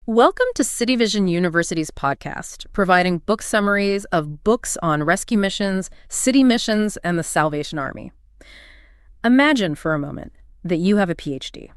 Welcome to City Vision University's podcast, providing book summaries of books on rescue missions, city missions, and the Salvation Army. Imagine for a moment that you have a PhD.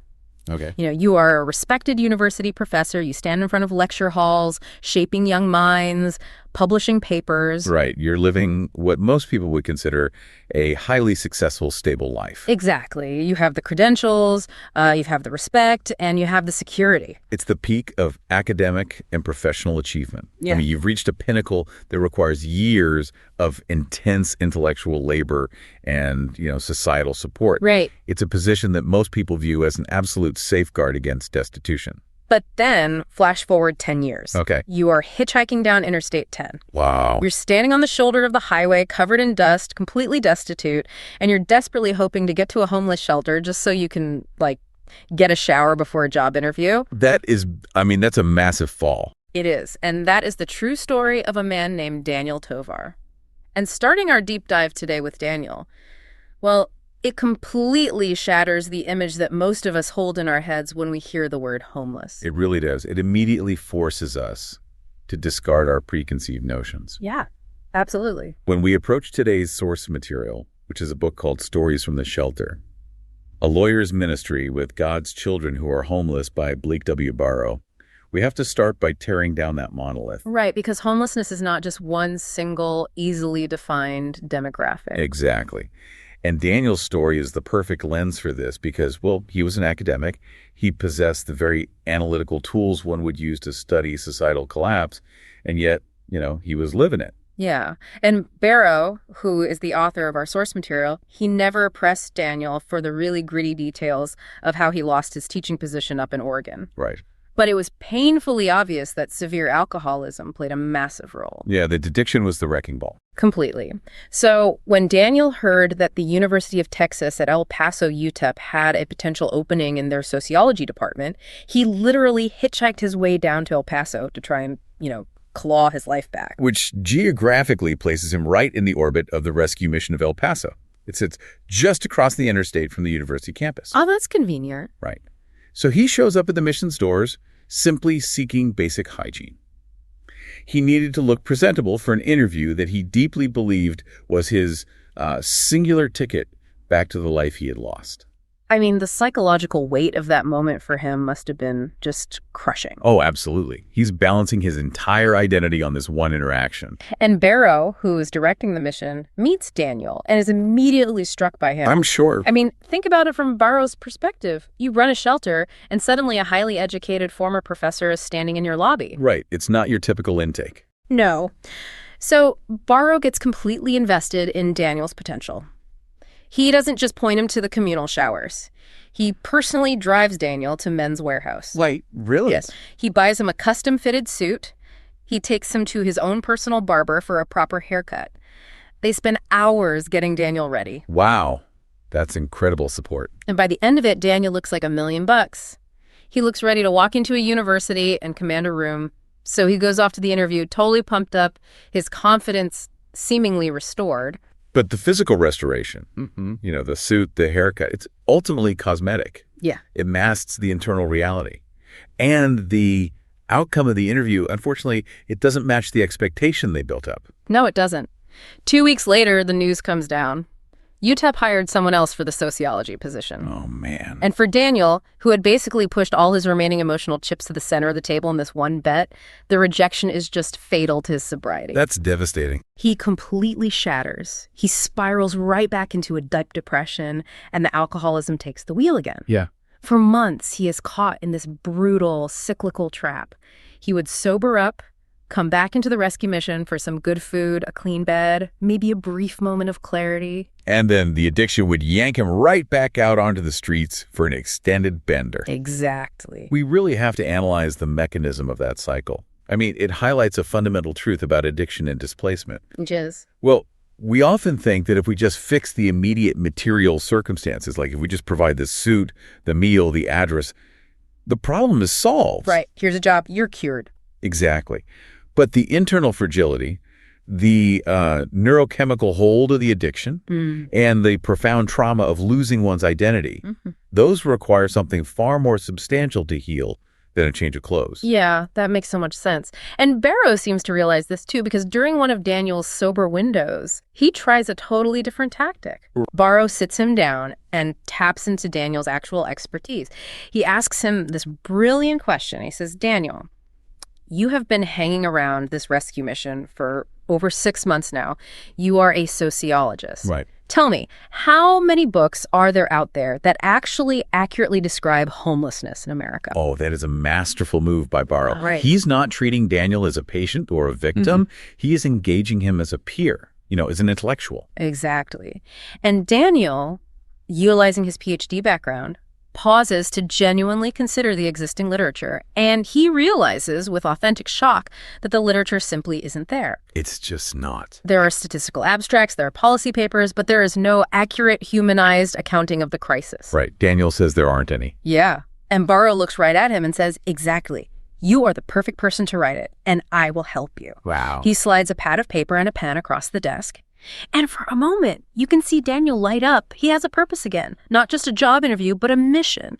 Okay. You are a respected university professor. You stand in front of lecture halls, shaping young minds, publishing papers. Right. You're living what most people would consider a highly successful, stable life. Exactly. You have the credentials, you have the respect, and you have the security. It's the peak of academic and professional achievement. Yeah. I mean, you've reached a pinnacle that requires years of intense intellectual labor and, societal support. Right. It's a position that most people view as an absolute safeguard against destitution. But then, flash forward 10 years. Okay. You are hitchhiking down Interstate 10. Wow. You're standing on the shoulder of the highway, covered in dust, completely destitute, and you're desperately hoping to get to a homeless shelter just so you can, get a shower before a job interview. That's a massive fall. It is. And that is the true story of a man named Daniel Tovar. And starting our deep dive today with Daniel, well, it completely shatters the image that most of us hold in our heads when we hear the word homeless. It really does. It immediately forces us to discard our preconceived notions. Yeah, absolutely. When we approach today's source material, which is a book called Stories from the Shelter, A Lawyer's Ministry with God's Children Who Are Homeless by Blake W. Barrow, we have to start by tearing down that monolith. Right, because homelessness is not just one single, easily defined demographic. Exactly. And Daniel's story is the perfect lens for this because, well, he was an academic. He possessed the very analytical tools one would use to study societal collapse, and yet, he was living it. Yeah. And Barrow, who is the author of our source material, he never pressed Daniel for the really gritty details of how he lost his teaching position up in Oregon. Right. But it was painfully obvious that severe alcoholism played a massive role. Yeah, the addiction was the wrecking ball. Completely. So when Daniel heard that the University of Texas at El Paso, UTEP, had a potential opening in their sociology department, he literally hitchhiked his way down to El Paso to try and, claw his life back. Which geographically places him right in the orbit of the rescue mission of El Paso. It sits just across the interstate from the university campus. Oh, that's convenient. Right. So he shows up at the mission's doors simply seeking basic hygiene. He needed to look presentable for an interview that he deeply believed was his singular ticket back to the life he had lost. I mean, the psychological weight of that moment for him must have been just crushing. Oh, absolutely. He's balancing his entire identity on this one interaction. And Barrow, who is directing the mission, meets Daniel and is immediately struck by him. I'm sure. I mean, think about it from Barrow's perspective. You run a shelter, and suddenly a highly educated former professor is standing in your lobby. Right. It's not your typical intake. No. So Barrow gets completely invested in Daniel's potential. He doesn't just point him to the communal showers. He personally drives Daniel to Men's Warehouse. Wait, really? Yes. He buys him a custom-fitted suit. He takes him to his own personal barber for a proper haircut. They spend hours getting Daniel ready. Wow. That's incredible support. And by the end of it, Daniel looks like $1 million. He looks ready to walk into a university and command a room. So he goes off to the interview totally pumped up, his confidence seemingly restored. But the physical restoration, the suit, the haircut, it's ultimately cosmetic. Yeah. It masks the internal reality. And the outcome of the interview, unfortunately, it doesn't match the expectation they built up. No, it doesn't. 2 weeks later, the news comes down. UTEP hired someone else for the sociology position. Oh, man. And for Daniel, who had basically pushed all his remaining emotional chips to the center of the table in this one bet, the rejection is just fatal to his sobriety. That's devastating. He completely shatters. He spirals right back into a deep depression, and the alcoholism takes the wheel again. Yeah. For months, he is caught in this brutal, cyclical trap. He would sober up, come back into the rescue mission for some good food, a clean bed, maybe a brief moment of clarity. And then the addiction would yank him right back out onto the streets for an extended bender. Exactly. We really have to analyze the mechanism of that cycle. I mean, it highlights a fundamental truth about addiction and displacement. Which is? Well, we often think that if we just fix the immediate material circumstances, like if we just provide the suit, the meal, the address, the problem is solved. Right. Here's a job. You're cured. Exactly. But the internal fragility, the neurochemical hold of the addiction, and the profound trauma of losing one's identity, those require something far more substantial to heal than a change of clothes. Yeah, that makes so much sense. And Barrow seems to realize this too, because during one of Daniel's sober windows, he tries a totally different tactic. Barrow sits him down and taps into Daniel's actual expertise. He asks him this brilliant question. He says, Daniel, you have been hanging around this rescue mission for over 6 months now. You are a sociologist. Right. Tell me, how many books are there out there that actually accurately describe homelessness in America? Oh, that is a masterful move by Barrow. Right. He's not treating Daniel as a patient or a victim. He is engaging him as a peer, as an intellectual. Exactly. And Daniel, utilizing his PhD background, pauses to genuinely consider the existing literature, and he realizes with authentic shock that the literature simply isn't there. It's just not. There are statistical abstracts, there are policy papers, but there is no accurate, humanized accounting of the crisis. Right. Daniel says there aren't any. Yeah. And Barrow looks right at him and says, exactly. You are the perfect person to write it, and I will help you. Wow. He slides a pad of paper and a pen across the desk. And for a moment, you can see Daniel light up. He has a purpose again, not just a job interview, but a mission.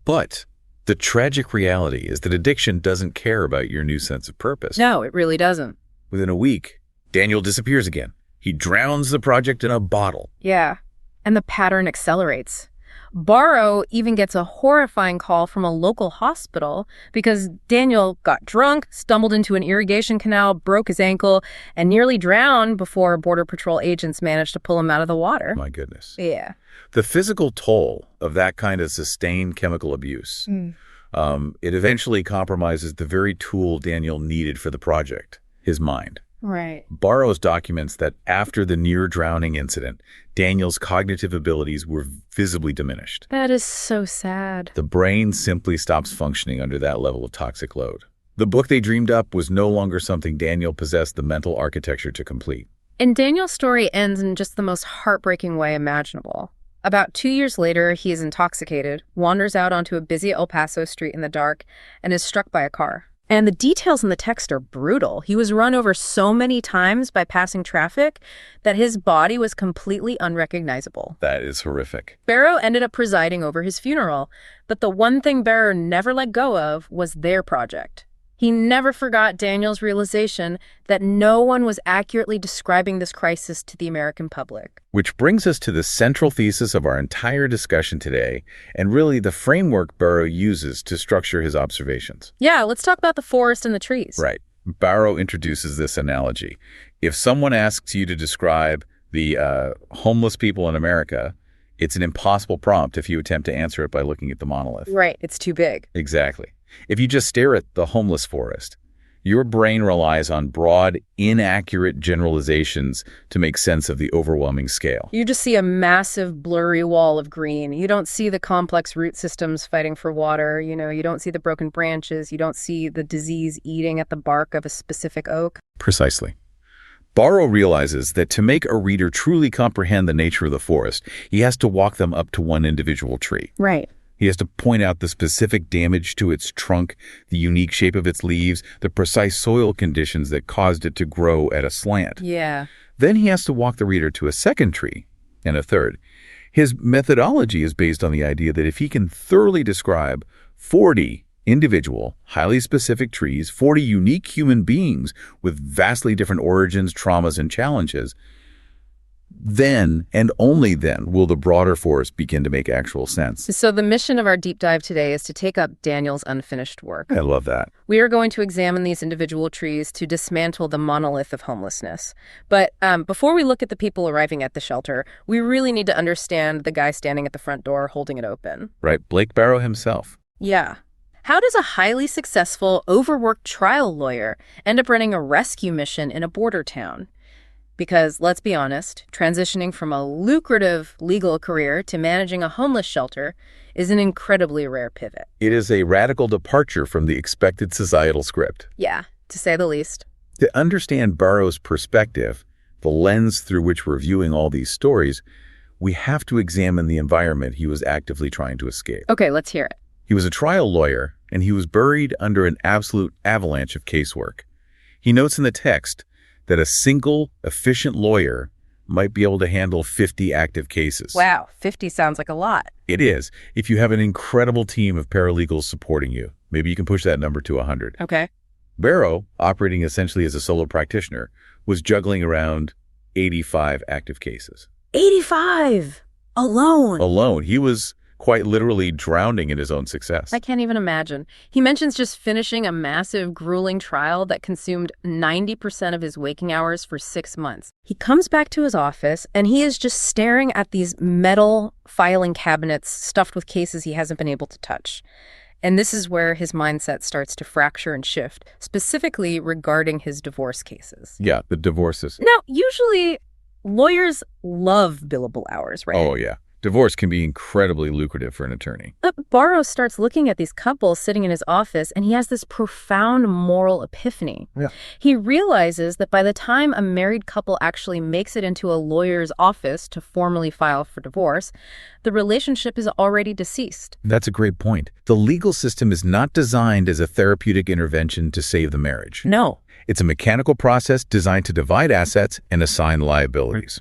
But the tragic reality is that addiction doesn't care about your new sense of purpose. No, it really doesn't. Within a week, Daniel disappears again. He drowns the project in a bottle. Yeah, and the pattern accelerates. Barrow even gets a horrifying call from a local hospital because Daniel got drunk, stumbled into an irrigation canal, broke his ankle, and nearly drowned before Border Patrol agents managed to pull him out of the water. My goodness. Yeah. The physical toll of that kind of sustained chemical abuse, it eventually compromises the very tool Daniel needed for the project, his mind. Right. Barrows documents that after the near-drowning incident, Daniel's cognitive abilities were visibly diminished. That is so sad. The brain simply stops functioning under that level of toxic load. The book they dreamed up was no longer something Daniel possessed the mental architecture to complete. And Daniel's story ends in just the most heartbreaking way imaginable. About 2 years later, he is intoxicated, wanders out onto a busy El Paso street in the dark, and is struck by a car. And the details in the text are brutal. He was run over so many times by passing traffic that his body was completely unrecognizable. That is horrific. Barrow ended up presiding over his funeral, but the one thing Barrow never let go of was their project. He never forgot Daniel's realization that no one was accurately describing this crisis to the American public. Which brings us to the central thesis of our entire discussion today, and really the framework Barrow uses to structure his observations. Yeah, let's talk about the forest and the trees. Right. Barrow introduces this analogy. If someone asks you to describe the homeless people in America, it's an impossible prompt if you attempt to answer it by looking at the monolith. Right, it's too big. Exactly. If you just stare at the homeless forest, your brain relies on broad, inaccurate generalizations to make sense of the overwhelming scale. You just see a massive, blurry wall of green. You don't see the complex root systems fighting for water. You don't see the broken branches. You don't see the disease eating at the bark of a specific oak. Precisely. Barrow realizes that to make a reader truly comprehend the nature of the forest, he has to walk them up to one individual tree. Right. He has to point out the specific damage to its trunk, the unique shape of its leaves, the precise soil conditions that caused it to grow at a slant. Yeah. Then he has to walk the reader to a second tree and a third. His methodology is based on the idea that if he can thoroughly describe 40 individual, highly specific trees, 40 unique human beings with vastly different origins, traumas, and challenges, then and only then will the broader forest begin to make actual sense. So the mission of our deep dive today is to take up Daniel's unfinished work. I love that. We are going to examine these individual trees to dismantle the monolith of homelessness. But before we look at the people arriving at the shelter, we really need to understand the guy standing at the front door holding it open. Right, Blake Barrow himself. Yeah. How does a highly successful, overworked trial lawyer end up running a rescue mission in a border town? Because, let's be honest, transitioning from a lucrative legal career to managing a homeless shelter is an incredibly rare pivot. It is a radical departure from the expected societal script. Yeah, to say the least. To understand Barrow's perspective, the lens through which we're viewing all these stories, we have to examine the environment he was actively trying to escape. Okay, let's hear it. He was a trial lawyer, and he was buried under an absolute avalanche of casework. He notes in the text that a single, efficient lawyer might be able to handle 50 active cases. Wow, 50 sounds like a lot. It is, if you have an incredible team of paralegals supporting you. Maybe you can push that number to 100. Okay. Barrow, operating essentially as a solo practitioner, was juggling around 85 active cases. 85! Alone! Alone, he was quite literally drowning in his own success. I can't even imagine. He mentions just finishing a massive, grueling trial that consumed 90% of his waking hours for 6 months. He comes back to his office, and he is just staring at these metal filing cabinets stuffed with cases he hasn't been able to touch. And this is where his mindset starts to fracture and shift, specifically regarding his divorce cases. Yeah, the divorces. Now, usually lawyers love billable hours, right? Oh, yeah. Divorce can be incredibly lucrative for an attorney. But Barrow starts looking at these couples sitting in his office, and he has this profound moral epiphany. Yeah. He realizes that by the time a married couple actually makes it into a lawyer's office to formally file for divorce, the relationship is already deceased. That's a great point. The legal system is not designed as a therapeutic intervention to save the marriage. No. It's a mechanical process designed to divide assets and assign liabilities.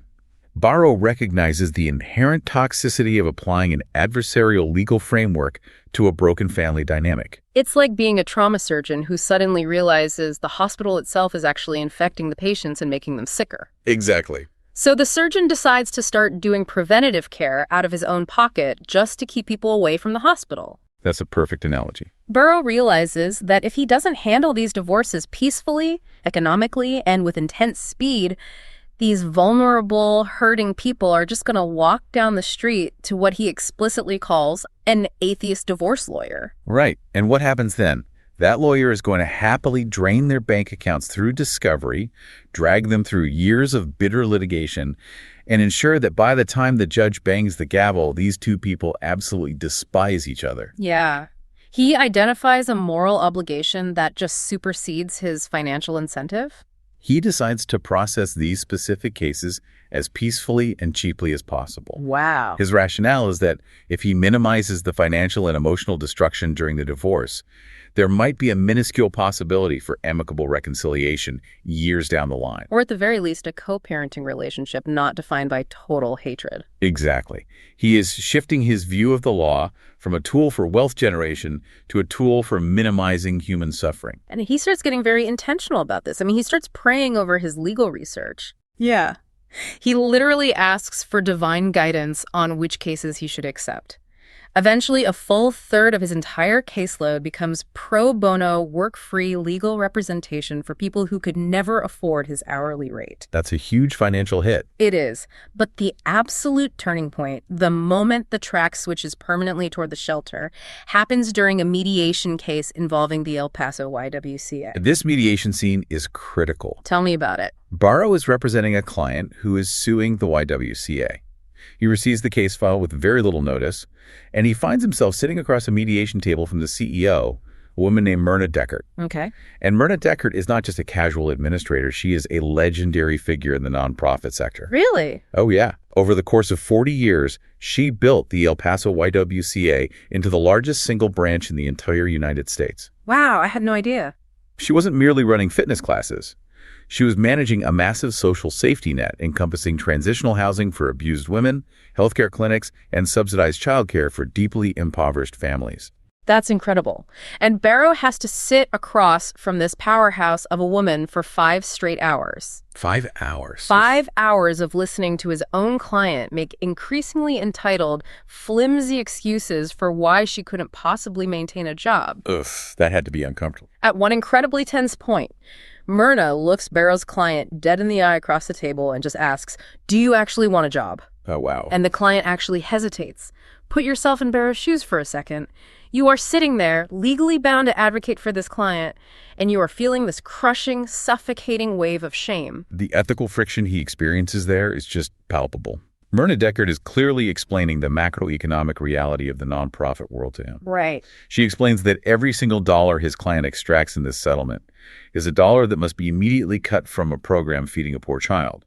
Barrow recognizes the inherent toxicity of applying an adversarial legal framework to a broken family dynamic. It's like being a trauma surgeon who suddenly realizes the hospital itself is actually infecting the patients and making them sicker. Exactly. So the surgeon decides to start doing preventative care out of his own pocket just to keep people away from the hospital. That's a perfect analogy. Barrow realizes that if he doesn't handle these divorces peacefully, economically, and with intense speed, these vulnerable, hurting people are just going to walk down the street to what he explicitly calls an atheist divorce lawyer. Right. And what happens then? That lawyer is going to happily drain their bank accounts through discovery, drag them through years of bitter litigation, and ensure that by the time the judge bangs the gavel, these two people absolutely despise each other. Yeah. He identifies a moral obligation that just supersedes his financial incentive. He decides to process these specific cases as peacefully and cheaply as possible. Wow. His rationale is that if he minimizes the financial and emotional destruction during the divorce, there might be a minuscule possibility for amicable reconciliation years down the line. Or at the very least, a co-parenting relationship not defined by total hatred. Exactly. He is shifting his view of the law from a tool for wealth generation to a tool for minimizing human suffering. And he starts getting very intentional about this. I mean, he starts praying over his legal research. Yeah. He literally asks for divine guidance on which cases he should accept. Eventually, a full third of his entire caseload becomes pro bono, work-free legal representation for people who could never afford his hourly rate. That's a huge financial hit. It is. But the absolute turning point, the moment the track switches permanently toward the shelter, happens during a mediation case involving the El Paso YWCA. This mediation scene is critical. Tell me about it. Barrow is representing a client who is suing the YWCA. He receives the case file with very little notice, and he finds himself sitting across a mediation table from the CEO, a woman named Myrna Deckert. Okay. And Myrna Deckert is not just a casual administrator. She is a legendary figure in the nonprofit sector. Really? Oh, yeah. Over the course of 40 years, she built the El Paso YWCA into the largest single branch in the entire United States. Wow, I had no idea. She wasn't merely running fitness classes. She was managing a massive social safety net encompassing transitional housing for abused women, healthcare clinics, and subsidized childcare for deeply impoverished families. That's incredible. And Barrow has to sit across from this powerhouse of a woman for 5 straight hours. 5 hours. 5 hours of listening to his own client make increasingly entitled, flimsy excuses for why she couldn't possibly maintain a job. Ugh, that had to be uncomfortable. At one incredibly tense point, Myrna looks Barrow's client dead in the eye across the table and just asks, "Do you actually want a job?" Oh, wow. And the client actually hesitates. Put yourself in Barrow's shoes for a second. You are sitting there, legally bound to advocate for this client, and you are feeling this crushing, suffocating wave of shame. The ethical friction he experiences there is just palpable. Myrna Deckert is clearly explaining the macroeconomic reality of the nonprofit world to him. Right. She explains that every single dollar his client extracts in this settlement is a dollar that must be immediately cut from a program feeding a poor child,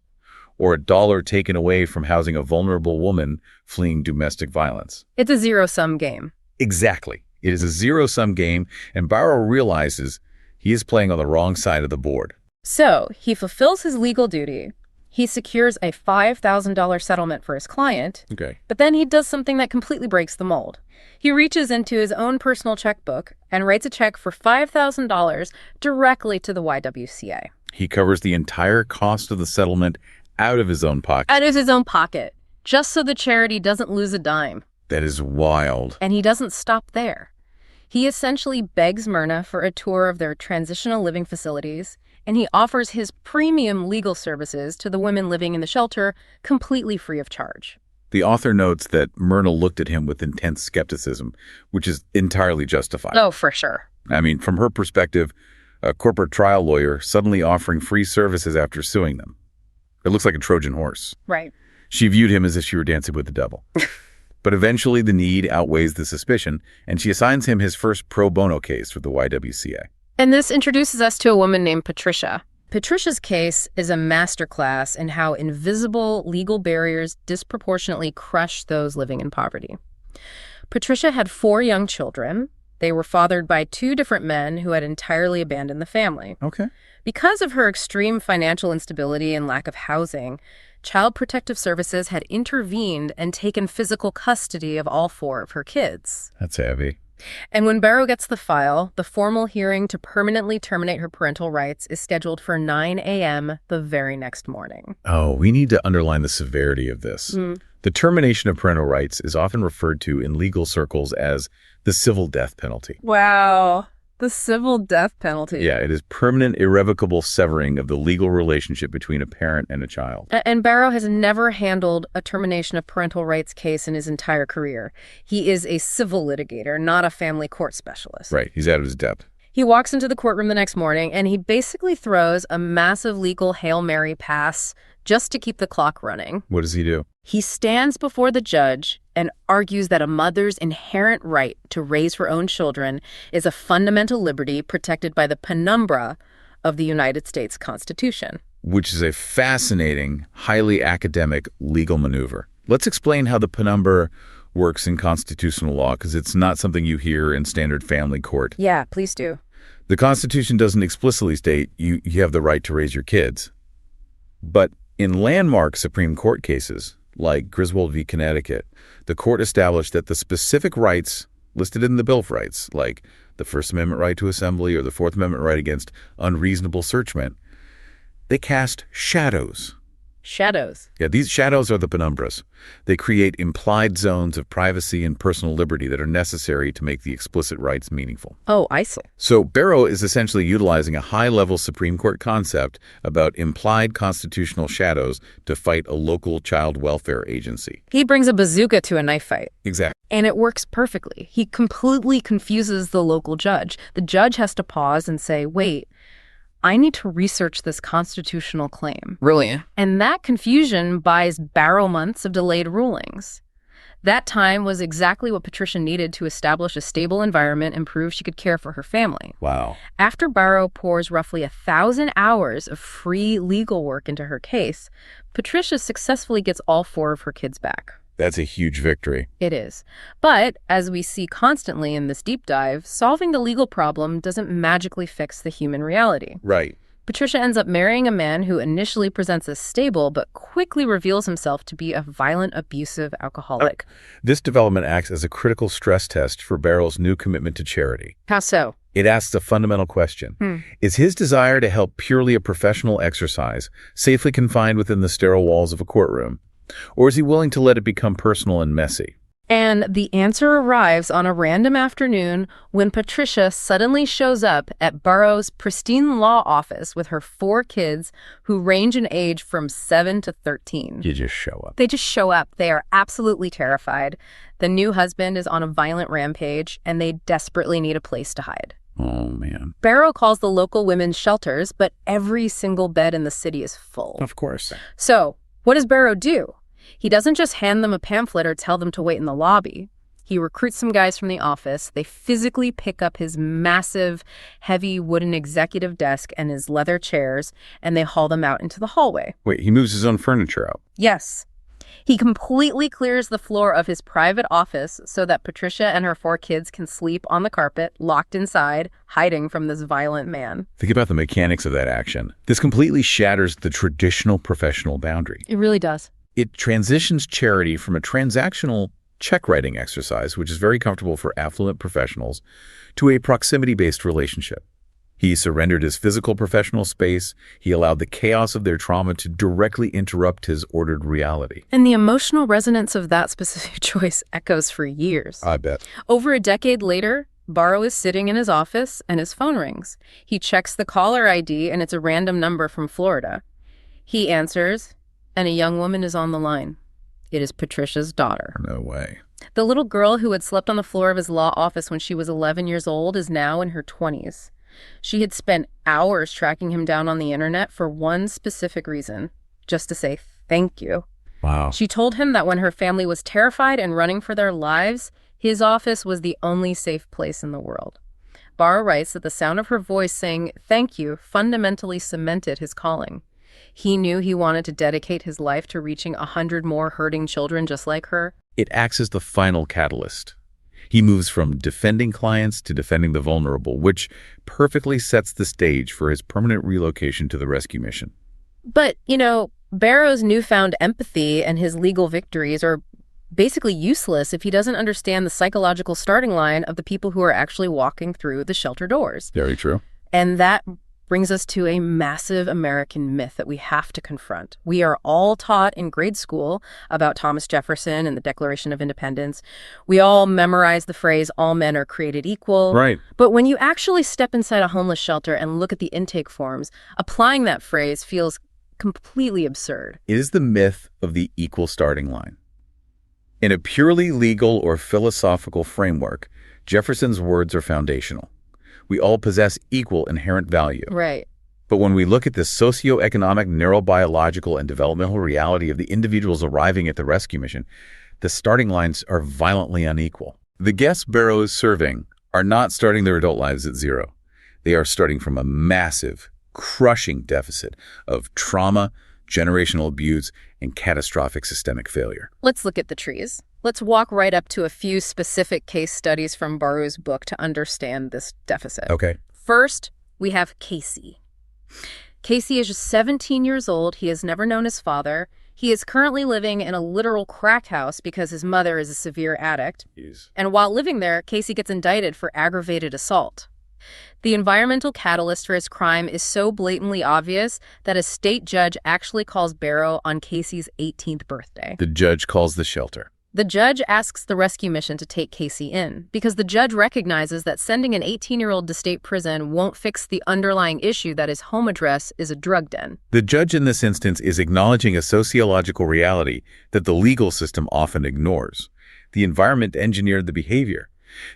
or a dollar taken away from housing a vulnerable woman fleeing domestic violence. It's a zero-sum game. Exactly. It is a zero-sum game, and Barrow realizes he is playing on the wrong side of the board. So he fulfills his legal duty, He secures a $5,000 settlement for his client, Okay. but then he does something that completely breaks the mold. He reaches into his own personal checkbook and writes a check for $5,000 directly to the YWCA. He covers the entire cost of the settlement out of his own pocket. Out of his own pocket, just so the charity doesn't lose a dime. That is wild. And he doesn't stop there. He essentially begs Myrna for a tour of their transitional living facilities, and he offers his premium legal services to the women living in the shelter completely free of charge. The author notes that Myrna looked at him with intense skepticism, which is entirely justified. Oh, for sure. I mean, from her perspective, a corporate trial lawyer suddenly offering free services after suing them. It looks like a Trojan horse. Right. She viewed him as if she were dancing with the devil. But eventually the need outweighs the suspicion, and she assigns him his first pro bono case with the YWCA. And this introduces us to a woman named Patricia. Patricia's case is a masterclass in how invisible legal barriers disproportionately crush those living in poverty. Patricia had 4 young children. They were fathered by 2 different men who had entirely abandoned the family. Okay. Because of her extreme financial instability and lack of housing, Child Protective Services had intervened and taken physical custody of all 4 of her kids. That's heavy. And when Barrow gets the file, the formal hearing to permanently terminate her parental rights is scheduled for 9 a.m. the very next morning. Oh, we need to underline the severity of this. The termination of parental rights is often referred to in legal circles as the civil death penalty. Wow. The civil death penalty. Yeah, it is permanent, irrevocable severing of the legal relationship between a parent and a child. And Barrow has never handled a termination of parental rights case in his entire career. He is a civil litigator, not a family court specialist. Right, he's out of his depth. He walks into the courtroom the next morning, and he basically throws a massive legal Hail Mary pass just to keep the clock running. What does he do? He stands before the judge and argues that a mother's inherent right to raise her own children is a fundamental liberty protected by the penumbra of the United States Constitution. Which is a fascinating, highly academic legal maneuver. Let's explain how the penumbra works in constitutional law, because it's not something you hear in standard family court. Yeah, please do. The Constitution doesn't explicitly state you have the right to raise your kids. But in landmark Supreme Court cases, like Griswold v. Connecticut, the court established that the specific rights listed in the Bill of Rights, like the First Amendment right to assembly or the Fourth Amendment right against unreasonable searchment, they cast shadows. Shadows. Yeah, these shadows are the penumbras. They create implied zones of privacy and personal liberty that are necessary to make the explicit rights meaningful. Oh, I see. So Barrow is essentially utilizing a high-level Supreme Court concept about implied constitutional shadows to fight a local child welfare agency. He brings a bazooka to a knife fight. Exactly. And it works perfectly. He completely confuses the local judge. The judge has to pause and say, wait, I need to research this constitutional claim. Brilliant. And that confusion buys Barrow months of delayed rulings. That time was exactly what Patricia needed to establish a stable environment and prove she could care for her family. Wow. After Barrow pours roughly 1,000 hours of free legal work into her case, Patricia successfully gets all 4 of her kids back. That's a huge victory. It is. But, as we see constantly in this deep dive, solving the legal problem doesn't magically fix the human reality. Right. Patricia ends up marrying a man who initially presents as stable, but quickly reveals himself to be a violent, abusive alcoholic. This development acts as a critical stress test for Barrow's new commitment to charity. How so? It asks a fundamental question. Is his desire to help purely a professional exercise, safely confined within the sterile walls of a courtroom? Or is he willing to let it become personal and messy? And the answer arrives on a random afternoon when Patricia suddenly shows up at Barrow's pristine law office with her 4 kids who range in age from 7 to 13. You just show up. They just show up. They are absolutely terrified. The new husband is on a violent rampage, and they desperately need a place to hide. Oh, man. Barrow calls the local women's shelters, but every single bed in the city is full. Of course. So, what does Barrow do? He doesn't just hand them a pamphlet or tell them to wait in the lobby. He recruits some guys from the office. They physically pick up his massive, heavy wooden executive desk and his leather chairs, and they haul them out into the hallway. Wait, he moves his own furniture out? Yes. He completely clears the floor of his private office so that Patricia and her 4 kids can sleep on the carpet, locked inside, hiding from this violent man. Think about the mechanics of that action. This completely shatters the traditional professional boundary. It really does. It transitions charity from a transactional check-writing exercise, which is very comfortable for affluent professionals, to a proximity-based relationship. He surrendered his physical professional space. He allowed the chaos of their trauma to directly interrupt his ordered reality. And the emotional resonance of that specific choice echoes for years. I bet. Over a decade later, Barrow is sitting in his office and his phone rings. He checks the caller ID and it's a random number from Florida. He answers, and a young woman is on the line. It is Patricia's daughter. No way. The little girl who had slept on the floor of his law office when she was 11 years old is now in her 20s. She had spent hours tracking him down on the internet for one specific reason, just to say thank you. Wow. She told him that when her family was terrified and running for their lives, his office was the only safe place in the world. Barrow writes that the sound of her voice saying thank you fundamentally cemented his calling. He knew he wanted to dedicate his life to reaching 100 more hurting children just like her. It acts as the final catalyst. He moves from defending clients to defending the vulnerable, which perfectly sets the stage for his permanent relocation to the rescue mission. But, Barrow's newfound empathy and his legal victories are basically useless if he doesn't understand the psychological starting line of the people who are actually walking through the shelter doors. Very true. And that brings us to a massive American myth that we have to confront. We are all taught in grade school about Thomas Jefferson and the Declaration of Independence. We all memorize the phrase, all men are created equal. Right. But when you actually step inside a homeless shelter and look at the intake forms, applying that phrase feels completely absurd. It is the myth of the equal starting line. In a purely legal or philosophical framework, Jefferson's words are foundational. We all possess equal inherent value. Right. But when we look at the socioeconomic, neurobiological, and developmental reality of the individuals arriving at the rescue mission, the starting lines are violently unequal. The guests Barrow is serving are not starting their adult lives at zero. They are starting from a massive, crushing deficit of trauma, generational abuse, and catastrophic systemic failure. Let's look at the trees. Let's walk right up to a few specific case studies from Barrow's book to understand this deficit. Okay. First, we have Casey. Casey is just 17 years old. He has never known his father. He is currently living in a literal crack house because his mother is a severe addict. Jeez. And while living there, Casey gets indicted for aggravated assault. The environmental catalyst for his crime is so blatantly obvious that a state judge actually calls Barrow on Casey's 18th birthday. The judge calls the shelter. The judge asks the rescue mission to take Casey in because the judge recognizes that sending an 18-year-old to state prison won't fix the underlying issue that his home address is a drug den. The judge in this instance is acknowledging a sociological reality that the legal system often ignores. The environment engineered the behavior.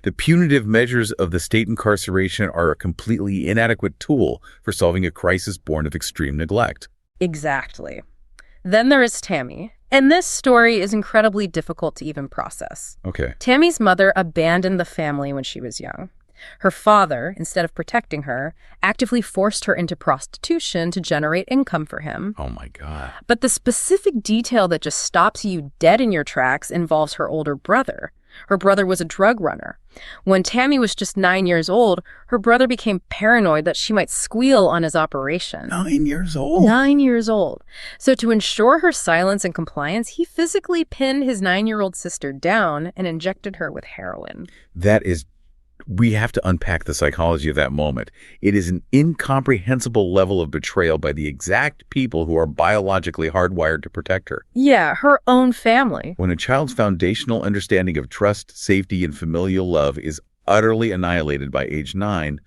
The punitive measures of the state incarceration are a completely inadequate tool for solving a crisis born of extreme neglect. Exactly. Then there is Tammy. And this story is incredibly difficult to even process. Okay. Tammy's mother abandoned the family when she was young. Her father, instead of protecting her, actively forced her into prostitution to generate income for him. Oh my God. But the specific detail that just stops you dead in your tracks involves her older brother. Her brother was a drug runner. When Tammy was just 9 years old, her brother became paranoid that she might squeal on his operation. 9 years old? 9 years old. So to ensure her silence and compliance, he physically pinned his 9-year-old sister down and injected her with heroin. We have to unpack the psychology of that moment. It is an incomprehensible level of betrayal by the exact people who are biologically hardwired to protect her. Yeah, her own family. When a child's foundational understanding of trust, safety, and familial love is utterly annihilated by age 9,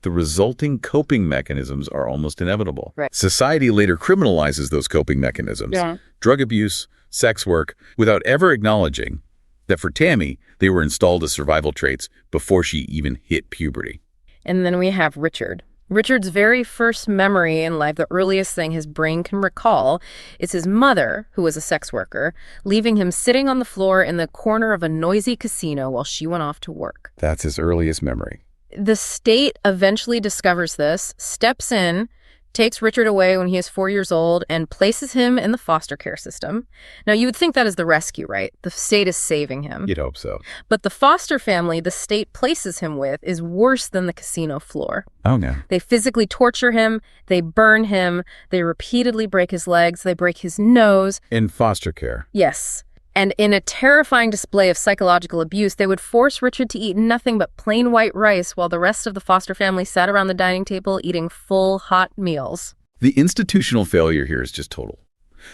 the resulting coping mechanisms are almost inevitable. Right. Society later criminalizes those coping mechanisms. Yeah. Drug abuse, sex work, without ever acknowledging that for Tammy, they were installed as survival traits before she even hit puberty. And then we have Richard. Richard's very first memory in life, the earliest thing his brain can recall, is his mother, who was a sex worker, leaving him sitting on the floor in the corner of a noisy casino while she went off to work. That's his earliest memory. The state eventually discovers this, steps in, takes Richard away when he is 4 years old and places him in the foster care system. Now, you would think that is the rescue, right? The state is saving him. You'd hope so. But the foster family the state places him with is worse than the casino floor. Oh, no. They physically torture him, they burn him, they repeatedly break his legs, they break his nose. In foster care. Yes. And in a terrifying display of psychological abuse, they would force Richard to eat nothing but plain white rice while the rest of the foster family sat around the dining table eating full, hot meals. The institutional failure here is just total.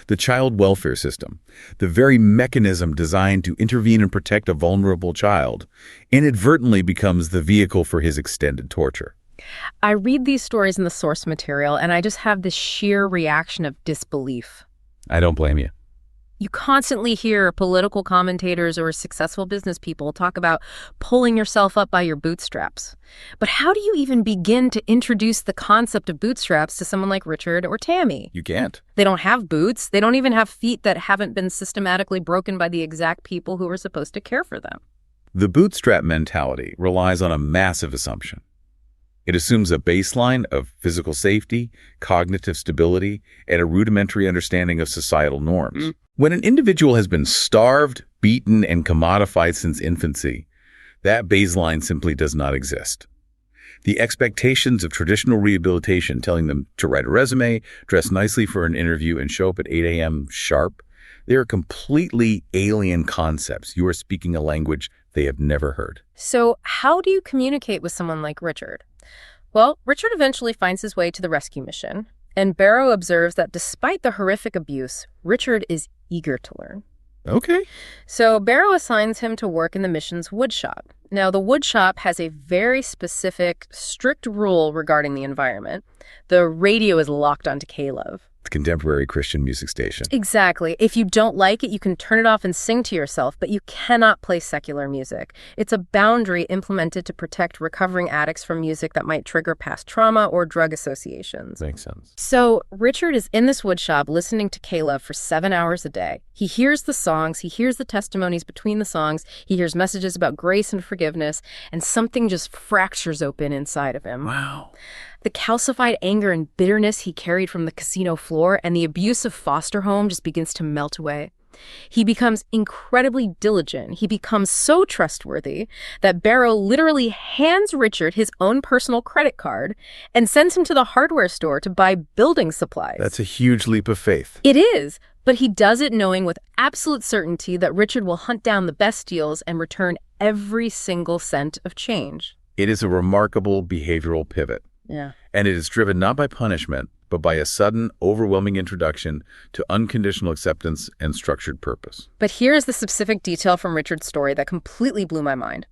The child welfare system, the very mechanism designed to intervene and protect a vulnerable child, inadvertently becomes the vehicle for his extended torture. I read these stories in the source material, and I just have this sheer reaction of disbelief. I don't blame you. You constantly hear political commentators or successful business people talk about pulling yourself up by your bootstraps. But how do you even begin to introduce the concept of bootstraps to someone like Richard or Tammy? You can't. They don't have boots. They don't even have feet that haven't been systematically broken by the exact people who are supposed to care for them. The bootstrap mentality relies on a massive assumption. It assumes a baseline of physical safety, cognitive stability, and a rudimentary understanding of societal norms. When an individual has been starved, beaten, and commodified since infancy, that baseline simply does not exist. The expectations of traditional rehabilitation, telling them to write a resume, dress nicely for an interview, and show up at 8 a.m. sharp, they are completely alien concepts. You are speaking a language they have never heard. So how do you communicate with someone like Richard? Well, Richard eventually finds his way to the rescue mission, and Barrow observes that despite the horrific abuse, Richard is eager to learn. Okay. So Barrow assigns him to work in the mission's woodshop. Now, the woodshop has a very specific, strict rule regarding the environment. The radio is locked onto K-Love. The contemporary Christian music station. Exactly. If you don't like it, you can turn it off and sing to yourself, but you cannot play secular music. It's a boundary implemented to protect recovering addicts from music that might trigger past trauma or drug associations. Makes sense. So Richard is in this woodshop listening to K-Love for 7 hours a day. He hears the songs, he hears the testimonies between the songs, he hears messages about grace and forgiveness, and something just fractures open inside of him. Wow. The calcified anger and bitterness he carried from the casino floor and the abusive foster home just begins to melt away. He becomes incredibly diligent. He becomes so trustworthy that Barrow literally hands Richard his own personal credit card and sends him to the hardware store to buy building supplies. That's a huge leap of faith. It is, but he does it knowing with absolute certainty that Richard will hunt down the best deals and return every single cent of change. It is a remarkable behavioral pivot. Yeah. And it is driven not by punishment, but by a sudden, overwhelming introduction to unconditional acceptance and structured purpose. But here is the specific detail from Richard's story that completely blew my mind.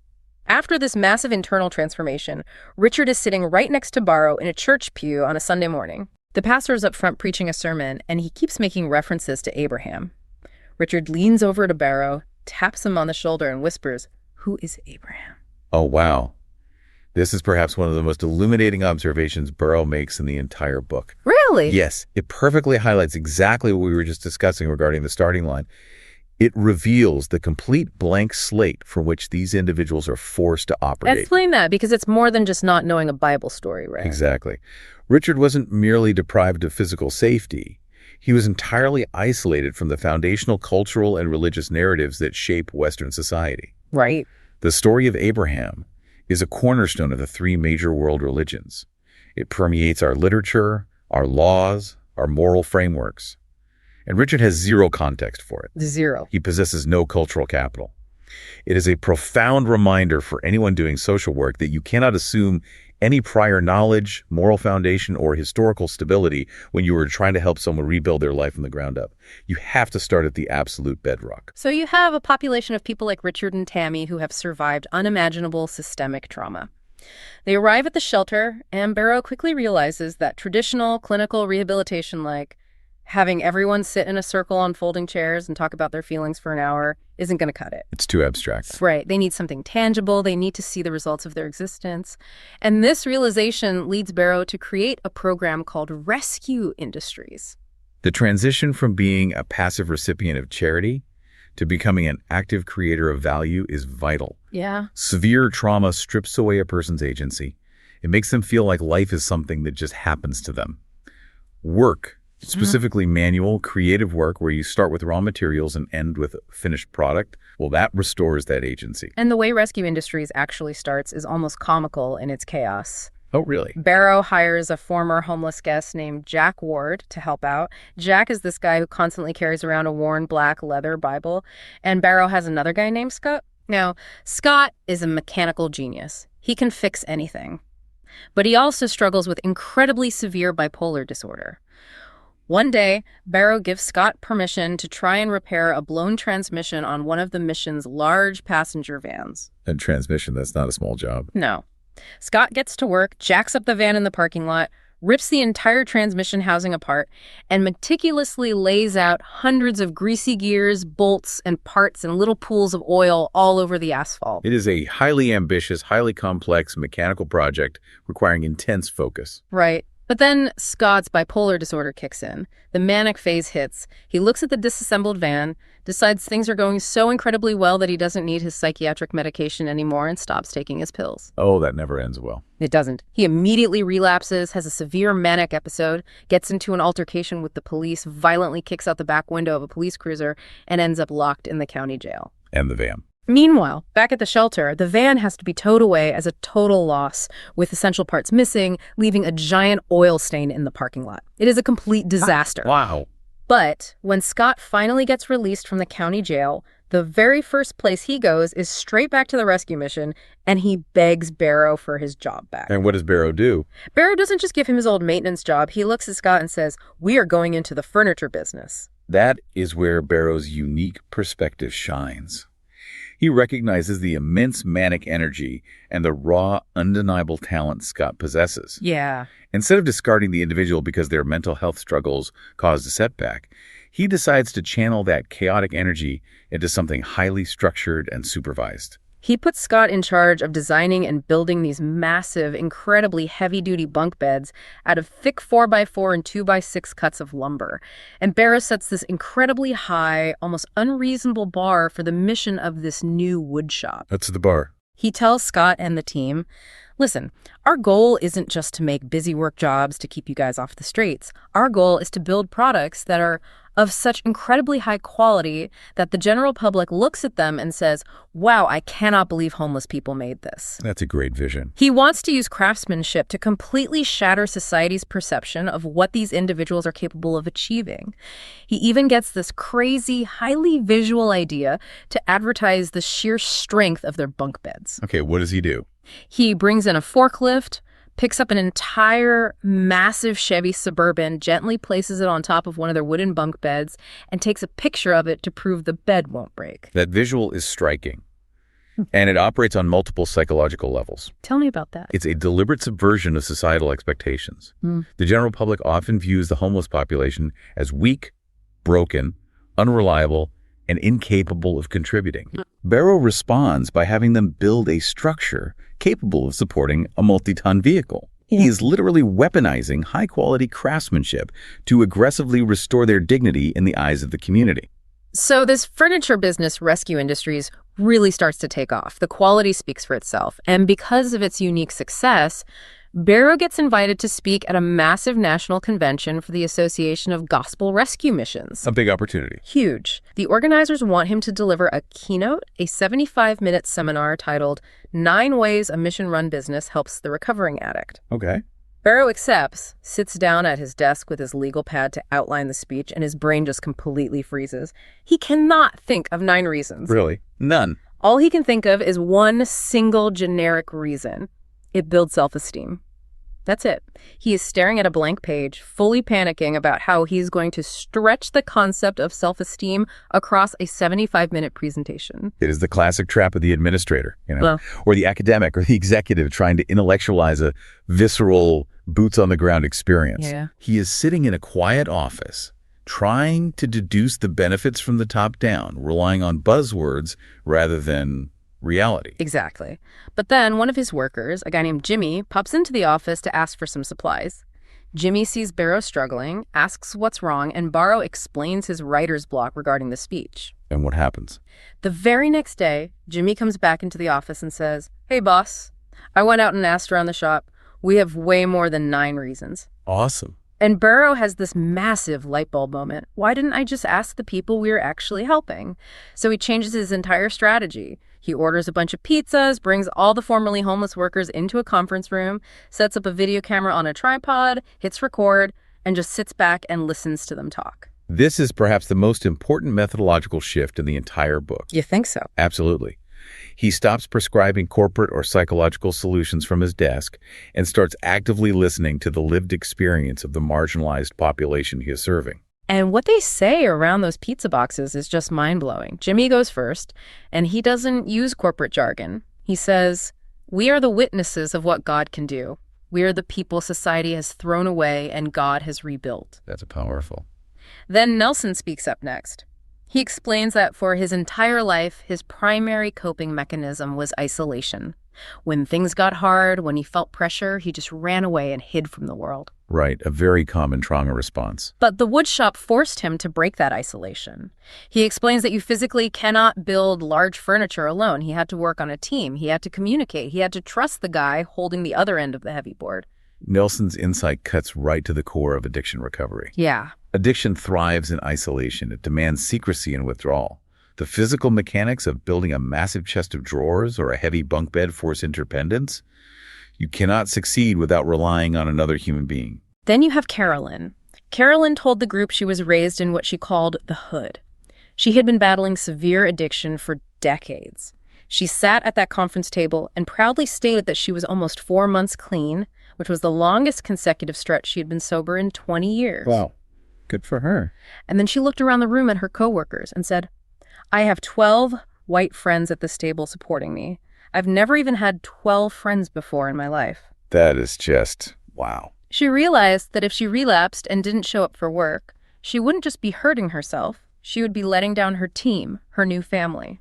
After this massive internal transformation, Richard is sitting right next to Barrow in a church pew on a Sunday morning. The pastor is up front preaching a sermon, and he keeps making references to Abraham. Richard leans over to Barrow, taps him on the shoulder, and whispers, "Who is Abraham?" Oh, wow. This is perhaps one of the most illuminating observations Barrow makes in the entire book. Really? Yes, it perfectly highlights exactly what we were just discussing regarding the starting line. It reveals the complete blank slate from which these individuals are forced to operate. Explain that, because it's more than just not knowing a Bible story, right? Exactly. Richard wasn't merely deprived of physical safety. He was entirely isolated from the foundational cultural and religious narratives that shape Western society. Right. The story of Abraham is a cornerstone of the three major world religions. It permeates our literature, our laws, our moral frameworks. And Richard has zero context for it. Zero. He possesses no cultural capital. It is a profound reminder for anyone doing social work that you cannot assume any prior knowledge, moral foundation, or historical stability when you are trying to help someone rebuild their life from the ground up. You have to start at the absolute bedrock. So you have a population of people like Richard and Tammy who have survived unimaginable systemic trauma. They arrive at the shelter, and Barrow quickly realizes that traditional clinical rehabilitation, like having everyone sit in a circle on folding chairs and talk about their feelings for an hour, isn't going to cut it. It's too abstract. Right. They need something tangible. They need to see the results of their existence. And this realization leads Barrow to create a program called Rescue Industries. The transition from being a passive recipient of charity to becoming an active creator of value is vital. Yeah. Severe trauma strips away a person's agency. It makes them feel like life is something that just happens to them. work, specifically manual, creative work where you start with raw materials and end with a finished product, well, that restores that agency. And the way Rescue Industries actually starts is almost comical in its chaos. Oh, really? Barrow hires a former homeless guest named Jack Ward to help out. Jack is this guy who constantly carries around a worn black leather Bible, and Barrow has another guy named Scott. Now, Scott is a mechanical genius. He can fix anything. But he also struggles with incredibly severe bipolar disorder. One day, Barrow gives Scott permission to try and repair a blown transmission on one of the mission's large passenger vans. And transmission, that's not a small job. No. Scott gets to work, jacks up the van in the parking lot, rips the entire transmission housing apart, and meticulously lays out hundreds of greasy gears, bolts, and parts and little pools of oil all over the asphalt. It is a highly ambitious, highly complex mechanical project requiring intense focus. Right. But then Scott's bipolar disorder kicks in. The manic phase hits. He looks at the disassembled van, decides things are going so incredibly well that he doesn't need his psychiatric medication anymore and stops taking his pills. Oh, that never ends well. It doesn't. He immediately relapses, has a severe manic episode, gets into an altercation with the police, violently kicks out the back window of a police cruiser, and ends up locked in the county jail. And the van. Meanwhile, back at the shelter, the van has to be towed away as a total loss, with essential parts missing, leaving a giant oil stain in the parking lot. It is a complete disaster. Wow. But when Scott finally gets released from the county jail, the very first place he goes is straight back to the rescue mission, and he begs Barrow for his job back. And what does Barrow do? Barrow doesn't just give him his old maintenance job. He looks at Scott and says, "We are going into the furniture business." That is where Barrow's unique perspective shines. He recognizes the immense manic energy and the raw, undeniable talent Scott possesses. Yeah. Instead of discarding the individual because their mental health struggles caused a setback, he decides to channel that chaotic energy into something highly structured and supervised. He puts Scott in charge of designing and building these massive, incredibly heavy-duty bunk beds out of thick 4x4 and 2x6 cuts of lumber. And Barrow sets this incredibly high, almost unreasonable bar for the mission of this new wood shop. That's the bar. He tells Scott and the team, "Listen, our goal isn't just to make busy work jobs to keep you guys off the streets. Our goal is to build products that are of such incredibly high quality that the general public looks at them and says, 'Wow, I cannot believe homeless people made this.'" That's a great vision. He wants to use craftsmanship to completely shatter society's perception of what these individuals are capable of achieving. He even gets this crazy, highly visual idea to advertise the sheer strength of their bunk beds. Okay, what does he do? He brings in a forklift, picks up an entire massive Chevy Suburban, gently places it on top of one of their wooden bunk beds, and takes a picture of it to prove the bed won't break. That visual is striking, and it operates on multiple psychological levels. Tell me about that. It's a deliberate subversion of societal expectations. The general public often views the homeless population as weak, broken, unreliable, and incapable of contributing. Barrow responds by having them build a structure capable of supporting a multi-ton vehicle. He is literally weaponizing high-quality craftsmanship to aggressively restore their dignity in the eyes of the community. So this furniture business, Rescue Industries, really starts to take off. The quality speaks for itself. And because of its unique success, Barrow gets invited to speak at a massive national convention for the Association of Gospel Rescue Missions. A big opportunity. Huge. The organizers want him to deliver a keynote, a 75-minute seminar titled 9 Ways a Mission-Run Business Helps the Recovering Addict. Okay. Barrow accepts, sits down at his desk with his legal pad to outline the speech, and his brain just completely freezes. He cannot think of 9 reasons. Really? None. All he can think of is one single generic reason. It builds self-esteem. That's it. He is staring at a blank page, fully panicking about how he's going to stretch the concept of self-esteem across a 75-minute presentation. It is the classic trap of the administrator, or the academic or the executive trying to intellectualize a visceral, boots-on-the-ground experience. Yeah. He is sitting in a quiet office, trying to deduce the benefits from the top down, relying on buzzwords rather than reality. Exactly. But then one of his workers, a guy named Jimmy, pops into the office to ask for some supplies. Jimmy sees Barrow struggling, asks what's wrong, and Barrow explains his writer's block regarding the speech. And what happens? The very next day, Jimmy comes back into the office and says, "Hey, boss, I went out and asked around the shop. We have way more than 9 reasons." Awesome. And Barrow has this massive light bulb moment. Why didn't I just ask the people we were actually helping? So he changes his entire strategy. He orders a bunch of pizzas, brings all the formerly homeless workers into a conference room, sets up a video camera on a tripod, hits record, and just sits back and listens to them talk. This is perhaps the most important methodological shift in the entire book. You think so? Absolutely. He stops prescribing corporate or psychological solutions from his desk and starts actively listening to the lived experience of the marginalized population he is serving. And what they say around those pizza boxes is just mind-blowing. Jimmy goes first, and he doesn't use corporate jargon. He says, "We are the witnesses of what God can do. We are the people society has thrown away and God has rebuilt." That's powerful. Then Nelson speaks up next. He explains that for his entire life, his primary coping mechanism was isolation. When things got hard, when he felt pressure, he just ran away and hid from the world. Right, a very common trauma response. But the woodshop forced him to break that isolation. He explains that you physically cannot build large furniture alone. He had to work on a team. He had to communicate. He had to trust the guy holding the other end of the heavy board. Nelson's insight cuts right to the core of addiction recovery. Yeah. Addiction thrives in isolation. It demands secrecy and withdrawal. The physical mechanics of building a massive chest of drawers or a heavy bunk bed force interdependence. You cannot succeed without relying on another human being. Then you have Carolyn. Carolyn told the group she was raised in what she called the hood. She had been battling severe addiction for decades. She sat at that conference table and proudly stated that she was almost 4 months clean, which was the longest consecutive stretch she had been sober in 20 years. Wow. Good for her. And then she looked around the room at her coworkers and said, "I have 12 white friends at this table supporting me. I've never even had 12 friends before in my life." That is just, wow. She realized that if she relapsed and didn't show up for work, she wouldn't just be hurting herself, she would be letting down her team, her new family.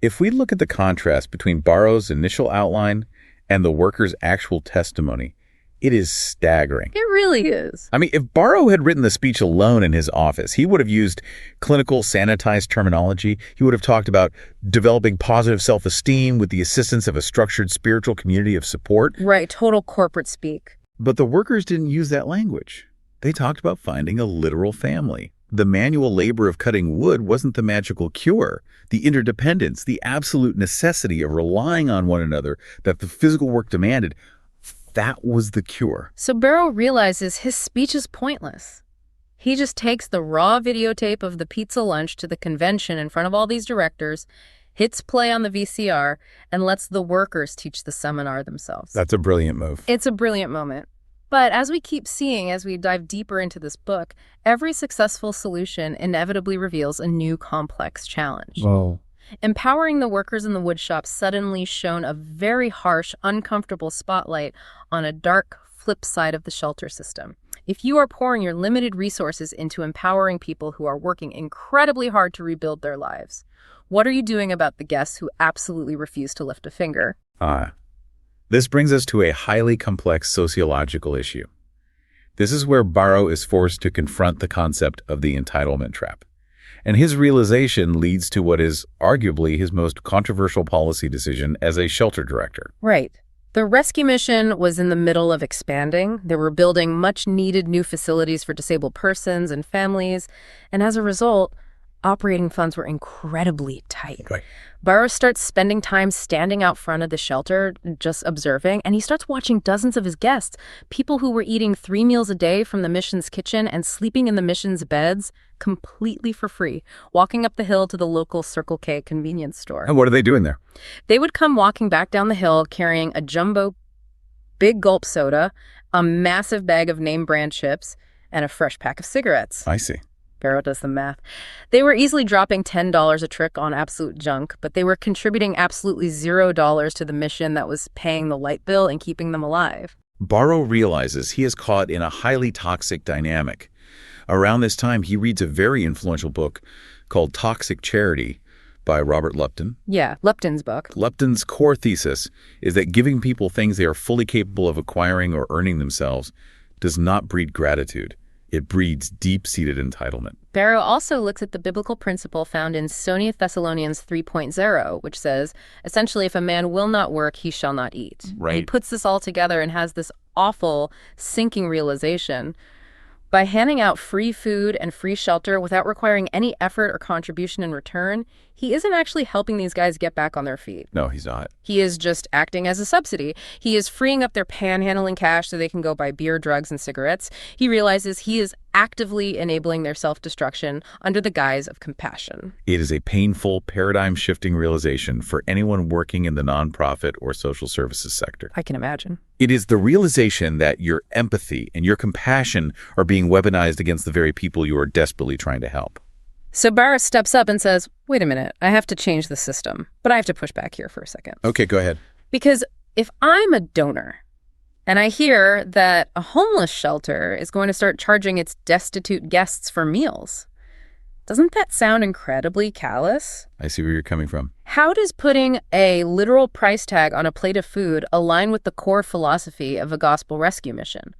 If we look at the contrast between Barrow's initial outline and the worker's actual testimony, it is staggering. It really is. I mean, if Barrow had written the speech alone in his office, he would have used clinical, sanitized terminology. He would have talked about developing positive self-esteem with the assistance of a structured spiritual community of support. Right, total corporate speak. But the workers didn't use that language. They talked about finding a literal family. The manual labor of cutting wood wasn't the magical cure. The interdependence, the absolute necessity of relying on one another that the physical work demanded, that was the cure. So Barrow realizes his speech is pointless. He just takes the raw videotape of the pizza lunch to the convention in front of all these directors, hits play on the VCR, and lets the workers teach the seminar themselves. That's a brilliant move. It's a brilliant moment. But as we keep seeing, as we dive deeper into this book, every successful solution inevitably reveals a new complex challenge. Whoa. Empowering the workers in the woodshop suddenly shone a very harsh, uncomfortable spotlight on a dark flip side of the shelter system. If you are pouring your limited resources into empowering people who are working incredibly hard to rebuild their lives, what are you doing about the guests who absolutely refuse to lift a finger? This brings us to a highly complex sociological issue. This is where Barrow is forced to confront the concept of the entitlement trap. And his realization leads to what is arguably his most controversial policy decision as a shelter director. Right. The rescue mission was in the middle of expanding. They were building much-needed new facilities for disabled persons and families. And as a result, operating funds were incredibly tight. Right. Barrow starts spending time standing out front of the shelter, just observing, and he starts watching dozens of his guests, people who were eating 3 meals a day from the mission's kitchen and sleeping in the mission's beds completely for free, walking up the hill to the local Circle K convenience store. And what are they doing there? They would come walking back down the hill carrying a jumbo big gulp soda, a massive bag of name brand chips, and a fresh pack of cigarettes. I see. Barrow does the math. They were easily dropping $10 a trick on absolute junk, but they were contributing absolutely $0 to the mission that was paying the light bill and keeping them alive. Barrow realizes he is caught in a highly toxic dynamic. Around this time, he reads a very influential book called Toxic Charity by Robert Lupton. Yeah, Lupton's book. Lupton's core thesis is that giving people things they are fully capable of acquiring or earning themselves does not breed gratitude. It breeds deep-seated entitlement. Barrow also looks at the biblical principle found in Sonia Thessalonians 3.0, which says, essentially, if a man will not work, he shall not eat. Right. And he puts this all together and has this awful, sinking realization. By handing out free food and free shelter without requiring any effort or contribution in return, he isn't actually helping these guys get back on their feet. No, he's not. He is just acting as a subsidy. He is freeing up their panhandling cash so they can go buy beer, drugs, and cigarettes. He realizes he is actively enabling their self-destruction under the guise of compassion. It is a painful, paradigm-shifting realization for anyone working in the nonprofit or social services sector. I can imagine. It is the realization that your empathy and your compassion are being weaponized against the very people you are desperately trying to help. So Barrow steps up and says, wait a minute, I have to change the system. But I have to push back here for a second. Okay, go ahead. Because if I'm a donor and I hear that a homeless shelter is going to start charging its destitute guests for meals, doesn't that sound incredibly callous? I see where you're coming from. How does putting a literal price tag on a plate of food align with the core philosophy of a gospel rescue mission?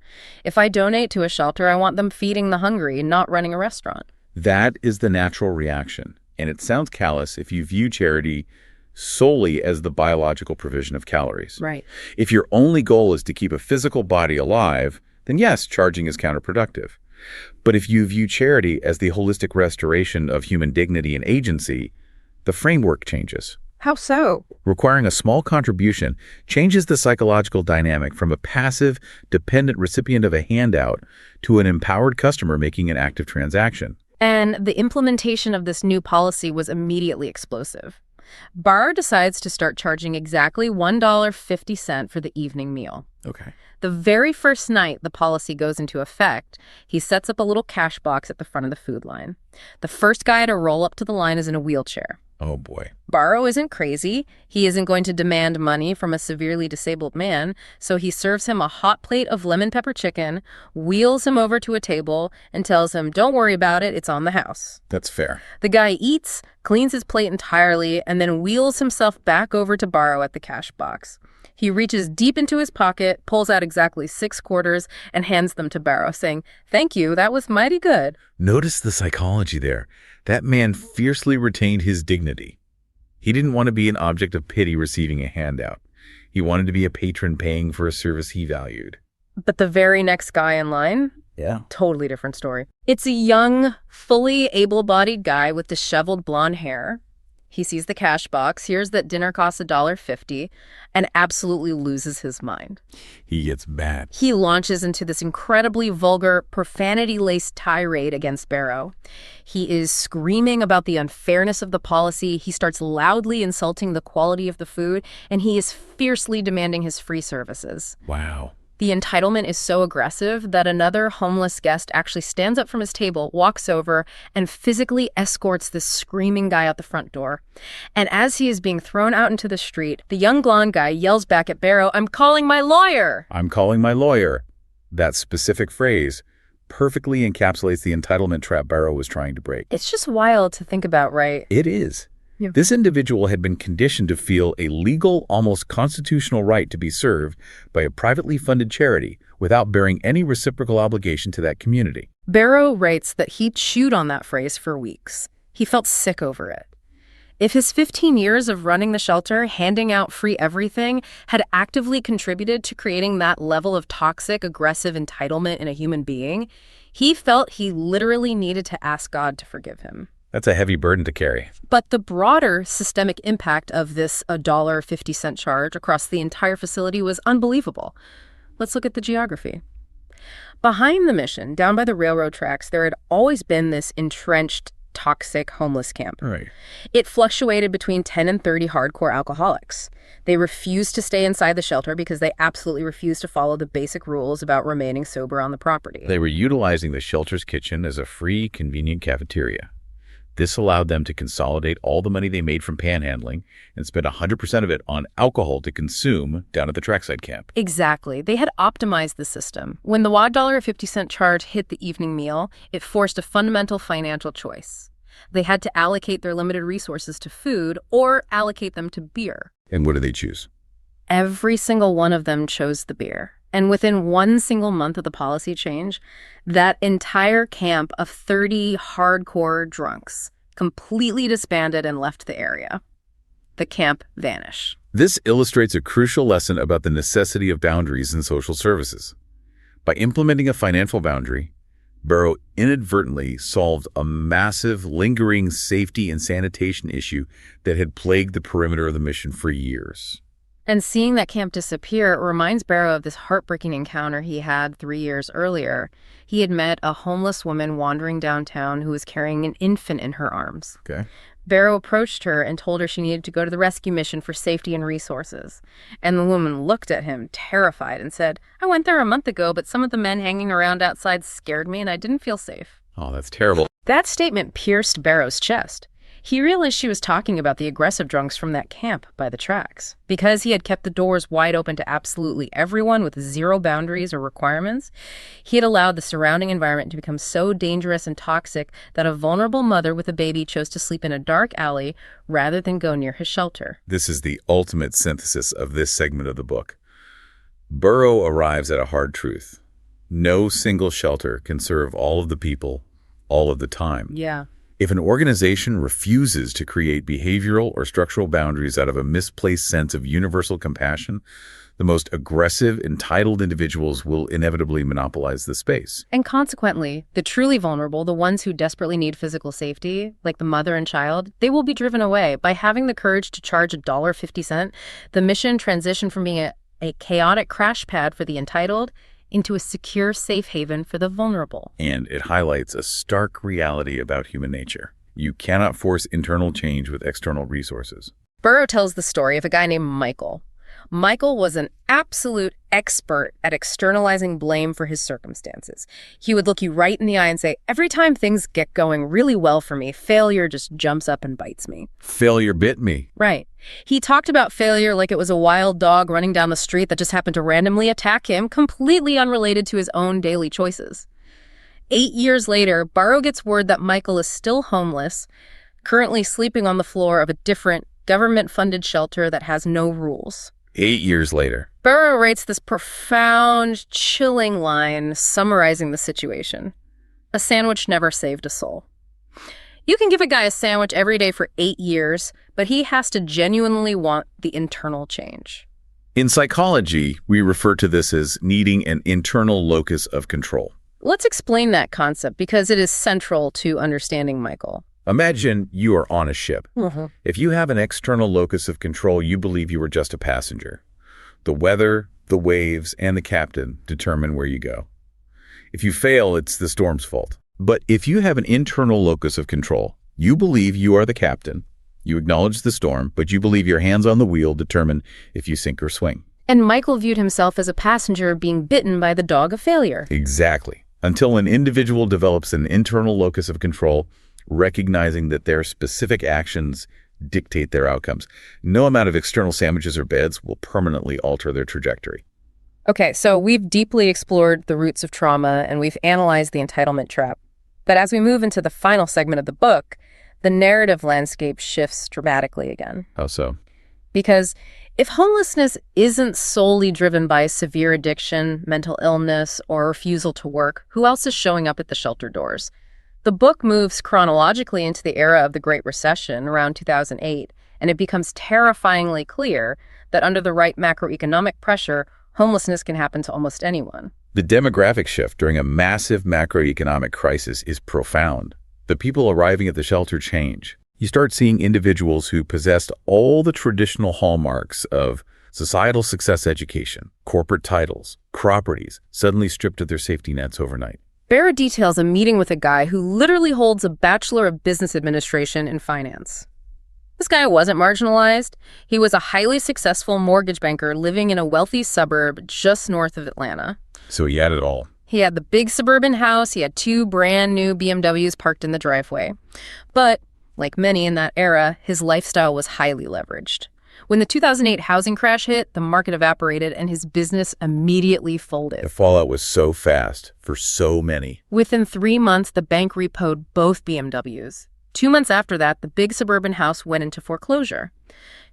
If I donate to a shelter, I want them feeding the hungry, not running a restaurant. That is the natural reaction, and it sounds callous if you view charity solely as the biological provision of calories. Right. If your only goal is to keep a physical body alive, then yes, charging is counterproductive. But if you view charity as the holistic restoration of human dignity and agency, the framework changes. How so? Requiring a small contribution changes the psychological dynamic from a passive, dependent recipient of a handout to an empowered customer making an active transaction. And the implementation of this new policy was immediately explosive. Barrow decides to start charging exactly $1.50 for the evening meal. Okay. The very first night the policy goes into effect, he sets up a little cash box at the front of the food line. The first guy to roll up to the line is in a wheelchair. Oh, boy. Barrow isn't crazy. He isn't going to demand money from a severely disabled man, so he serves him a hot plate of lemon pepper chicken, wheels him over to a table, and tells him, don't worry about it, it's on the house. That's fair. The guy eats, cleans his plate entirely, and then wheels himself back over to Barrow at the cash box. He reaches deep into his pocket, pulls out exactly 6 quarters, and hands them to Barrow, saying, thank you, that was mighty good. Notice the psychology there. That man fiercely retained his dignity. He didn't want to be an object of pity receiving a handout. He wanted to be a patron paying for a service he valued. But the very next guy in line? Yeah. Totally different story. It's a young, fully able-bodied guy with disheveled blonde hair. He sees the cash box, hears that dinner costs $1.50, and absolutely loses his mind. He gets mad. He launches into this incredibly vulgar, profanity-laced tirade against Barrow. He is screaming about the unfairness of the policy. He starts loudly insulting the quality of the food, and he is fiercely demanding his free services. Wow. The entitlement is so aggressive that another homeless guest actually stands up from his table, walks over, and physically escorts this screaming guy out the front door. And as he is being thrown out into the street, the young blonde guy yells back at Barrow, I'm calling my lawyer! I'm calling my lawyer. That specific phrase perfectly encapsulates the entitlement trap Barrow was trying to break. It's just wild to think about, right? It is. Yeah. This individual had been conditioned to feel a legal, almost constitutional right to be served by a privately funded charity without bearing any reciprocal obligation to that community. Barrow writes that he chewed on that phrase for weeks. He felt sick over it. If his 15 years of running the shelter, handing out free everything, had actively contributed to creating that level of toxic, aggressive entitlement in a human being, he felt he literally needed to ask God to forgive him. That's a heavy burden to carry. But the broader systemic impact of this $1.50 charge across the entire facility was unbelievable. Let's look at the geography. Behind the mission, down by the railroad tracks, there had always been this entrenched, toxic homeless camp. Right. It fluctuated between 10 and 30 hardcore alcoholics. They refused to stay inside the shelter because they absolutely refused to follow the basic rules about remaining sober on the property. They were utilizing the shelter's kitchen as a free, convenient cafeteria. This allowed them to consolidate all the money they made from panhandling and spend 100% of it on alcohol to consume down at the trackside camp. Exactly. They had optimized the system. When the $1.50 charge hit the evening meal, it forced a fundamental financial choice. They had to allocate their limited resources to food or allocate them to beer. And what do they choose? Every single one of them chose the beer. And within one single month of the policy change, that entire camp of 30 hardcore drunks completely disbanded and left the area. The camp vanished. This illustrates a crucial lesson about the necessity of boundaries in social services. By implementing a financial boundary, Barrow inadvertently solved a massive, lingering safety and sanitation issue that had plagued the perimeter of the mission for years. And seeing that camp disappear reminds Barrow of this heartbreaking encounter he had 3 years earlier. He had met a homeless woman wandering downtown who was carrying an infant in her arms. Okay. Barrow approached her and told her she needed to go to the rescue mission for safety and resources. And the woman looked at him, terrified, and said, "I went there a month ago, but some of the men hanging around outside scared me and I didn't feel safe." Oh, that's terrible. That statement pierced Barrow's chest. He realized she was talking about the aggressive drunks from that camp by the tracks. Because he had kept the doors wide open to absolutely everyone with zero boundaries or requirements, he had allowed the surrounding environment to become so dangerous and toxic that a vulnerable mother with a baby chose to sleep in a dark alley rather than go near his shelter. This is the ultimate synthesis of this segment of the book. Barrow arrives at a hard truth. No single shelter can serve all of the people all of the time. Yeah. If an organization refuses to create behavioral or structural boundaries out of a misplaced sense of universal compassion, the most aggressive, entitled individuals will inevitably monopolize the space. And consequently, the truly vulnerable, the ones who desperately need physical safety, like the mother and child, they will be driven away. By having the courage to charge $1.50, the mission transitioned from being a chaotic crash pad for the entitled into a secure safe haven for the vulnerable. And it highlights a stark reality about human nature. You cannot force internal change with external resources. Barrow tells the story of a guy named Michael. Michael was an absolute expert at externalizing blame for his circumstances. He would look you right in the eye and say, "Every time things get going really well for me, failure just jumps up and bites me." Failure bit me. Right. He talked about failure like it was a wild dog running down the street that just happened to randomly attack him, completely unrelated to his own daily choices. 8 years later, Barrow gets word that Michael is still homeless, currently sleeping on the floor of a different government-funded shelter that has no rules. 8 years later. Barrow writes this profound, chilling line summarizing the situation. "A sandwich never saved a soul." You can give a guy a sandwich every day for 8 years, but he has to genuinely want the internal change. In psychology, we refer to this as needing an internal locus of control. Let's explain that concept because it is central to understanding Michael. Imagine you are on a ship. Mm-hmm. If you have an external locus of control, you believe you are just a passenger. The weather, the waves, and the captain determine where you go. If you fail, it's the storm's fault. But if you have an internal locus of control, you believe you are the captain, you acknowledge the storm, but you believe your hands on the wheel determine if you sink or swing. And Michael viewed himself as a passenger being bitten by the dog of failure. Exactly. Until an individual develops an internal locus of control, recognizing that their specific actions dictate their outcomes. No amount of external sandwiches or beds will permanently alter their trajectory. Okay, so we've deeply explored the roots of trauma and we've analyzed the entitlement trap. But as we move into the final segment of the book, the narrative landscape shifts dramatically again. How so? Because if homelessness isn't solely driven by severe addiction, mental illness, or refusal to work, who else is showing up at the shelter doors? The book moves chronologically into the era of the Great Recession around 2008, and it becomes terrifyingly clear that under the right macroeconomic pressure, homelessness can happen to almost anyone. The demographic shift during a massive macroeconomic crisis is profound. The people arriving at the shelter change. You start seeing individuals who possessed all the traditional hallmarks of societal success education, corporate titles, properties, suddenly stripped of their safety nets overnight. Barrow details a meeting with a guy who literally holds a Bachelor of Business Administration in finance. This guy wasn't marginalized. He was a highly successful mortgage banker living in a wealthy suburb just north of Atlanta. So he had it all. He had the big suburban house. He had 2 brand new BMWs parked in the driveway. But, like many in that era, his lifestyle was highly leveraged. When the 2008 housing crash hit, the market evaporated and his business immediately folded. The fallout was so fast for so many. Within 3 months, the bank repoed both BMWs. 2 months after that, the big suburban house went into foreclosure.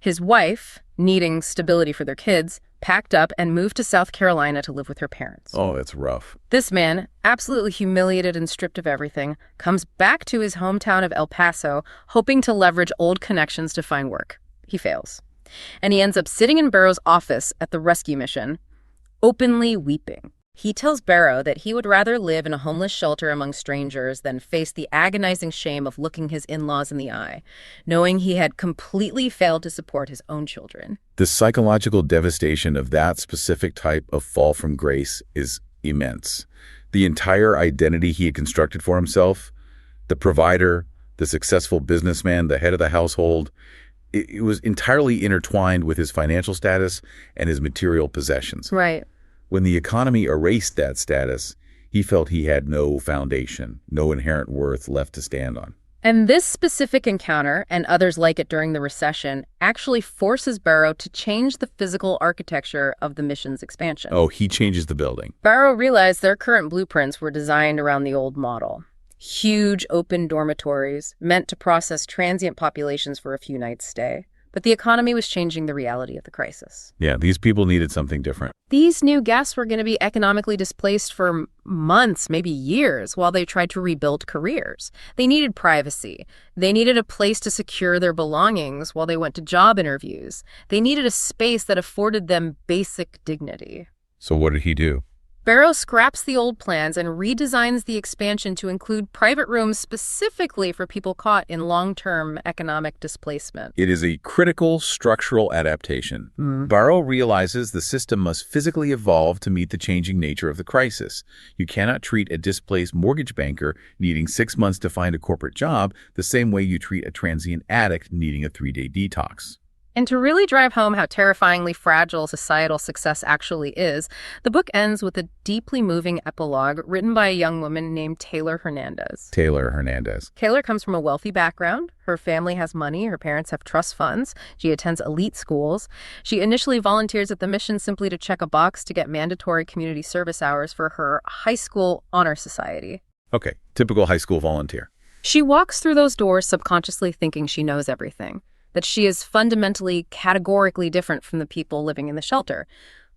His wife, needing stability for their kids, packed up and moved to South Carolina to live with her parents. Oh, that's rough. This man, absolutely humiliated and stripped of everything, comes back to his hometown of El Paso, hoping to leverage old connections to find work. He fails. And he ends up sitting in Barrow's office at the rescue mission, openly weeping. He tells Barrow that he would rather live in a homeless shelter among strangers than face the agonizing shame of looking his in-laws in the eye, knowing he had completely failed to support his own children. The psychological devastation of that specific type of fall from grace is immense. The entire identity he had constructed for himself, the provider, the successful businessman, the head of the household, it was entirely intertwined with his financial status and his material possessions. Right. When the economy erased that status, he felt he had no foundation, no inherent worth left to stand on. And this specific encounter, and others like it during the recession, actually forces Barrow to change the physical architecture of the mission's expansion. Oh, he changes the building. Barrow realized their current blueprints were designed around the old model. Huge open dormitories, meant to process transient populations for a few nights' stay. But the economy was changing the reality of the crisis. Yeah, these people needed something different. These new guests were going to be economically displaced for months, maybe years, while they tried to rebuild careers. They needed privacy. They needed a place to secure their belongings while they went to job interviews. They needed a space that afforded them basic dignity. So what did he do? Barrow scraps the old plans and redesigns the expansion to include private rooms specifically for people caught in long-term economic displacement. It is a critical structural adaptation. Barrow realizes the system must physically evolve to meet the changing nature of the crisis. You cannot treat a displaced mortgage banker needing 6 months to find a corporate job the same way you treat a transient addict needing a 3-day detox. And to really drive home how terrifyingly fragile societal success actually is, the book ends with a deeply moving epilogue written by a young woman named Taylor Hernandez. Taylor Hernandez. Taylor comes from a wealthy background. Her family has money. Her parents have trust funds. She attends elite schools. She initially volunteers at the mission simply to check a box to get mandatory community service hours for her high school honor society. Okay, typical high school volunteer. She walks through those doors subconsciously thinking she knows everything, that she is fundamentally, categorically different from the people living in the shelter.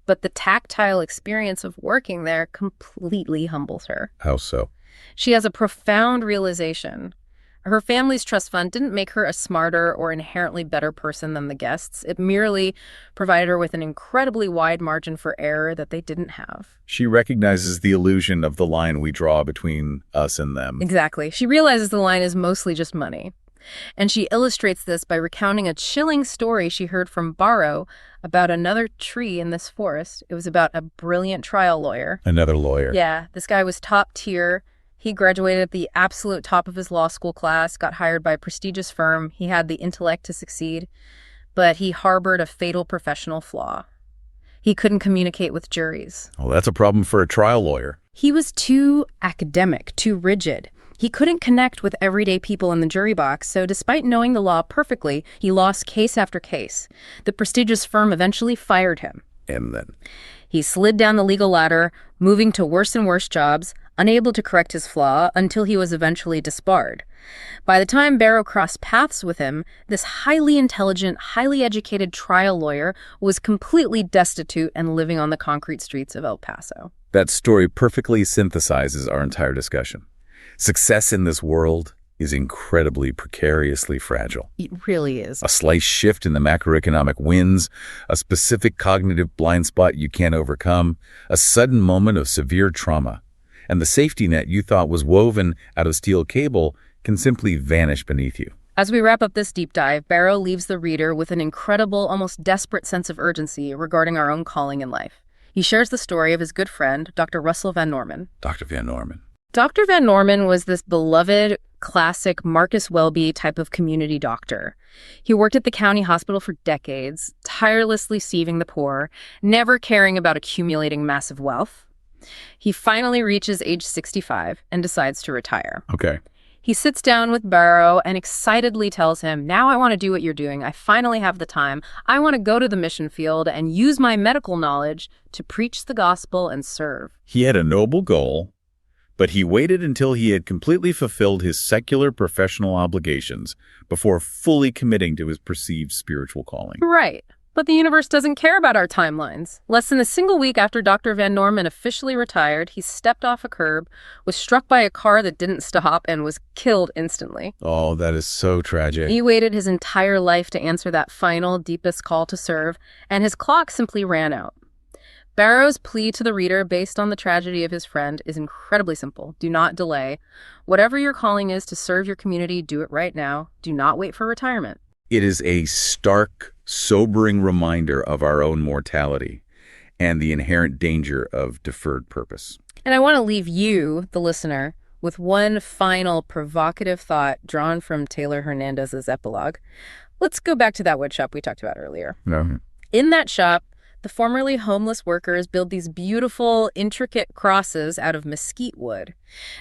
But the tactile experience of working there completely humbles her. How so? She has a profound realization. Her family's trust fund didn't make her a smarter or inherently better person than the guests. It merely provided her with an incredibly wide margin for error that they didn't have. She recognizes the illusion of the line we draw between us and them. Exactly. She realizes the line is mostly just money. And she illustrates this by recounting a chilling story she heard from Barrow about another tree in this forest. It was about a brilliant trial lawyer. Another lawyer. Yeah, this guy was top tier. He graduated at the absolute top of his law school class, got hired by a prestigious firm. He had the intellect to succeed, but he harbored a fatal professional flaw. He couldn't communicate with juries. Well, that's a problem for a trial lawyer. He was too academic, too rigid. He couldn't connect with everyday people in the jury box, so despite knowing the law perfectly, he lost case after case. The prestigious firm eventually fired him. And then? He slid down the legal ladder, moving to worse and worse jobs, unable to correct his flaw until he was eventually disbarred. By the time Barrow crossed paths with him, this highly intelligent, highly educated trial lawyer was completely destitute and living on the concrete streets of El Paso. That story perfectly synthesizes our entire discussion. Success in this world is incredibly precariously fragile. It really is. A slight shift in the macroeconomic winds, a specific cognitive blind spot you can't overcome, a sudden moment of severe trauma, and the safety net you thought was woven out of steel cable can simply vanish beneath you. As we wrap up this deep dive, Barrow leaves the reader with an incredible, almost desperate sense of urgency regarding our own calling in life. He shares the story of his good friend, Dr. Russell Van Norman. Dr. Van Norman. Dr. Van Norman was this beloved, classic Marcus Welby type of community doctor. He worked at the county hospital for decades, tirelessly saving the poor, never caring about accumulating massive wealth. He finally reaches age 65 and decides to retire. Okay. He sits down with Barrow and excitedly tells him, "Now I want to do what you're doing. I finally have the time. I want to go to the mission field and use my medical knowledge to preach the gospel and serve." He had a noble goal, but he waited until he had completely fulfilled his secular professional obligations before fully committing to his perceived spiritual calling. Right. But the universe doesn't care about our timelines. Less than a single week after Dr. Van Norman officially retired, he stepped off a curb, was struck by a car that didn't stop, and was killed instantly. Oh, that is so tragic. He waited his entire life to answer that final, deepest call to serve, and his clock simply ran out. Barrow's plea to the reader, based on the tragedy of his friend, is incredibly simple. Do not delay. Whatever your calling is to serve your community, do it right now. Do not wait for retirement. It is a stark, sobering reminder of our own mortality and the inherent danger of deferred purpose. And I want to leave you, the listener, with one final provocative thought drawn from Taylor Hernandez's epilogue. Let's go back to that wood shop we talked about earlier. No. In that shop, the formerly homeless workers build these beautiful, intricate crosses out of mesquite wood.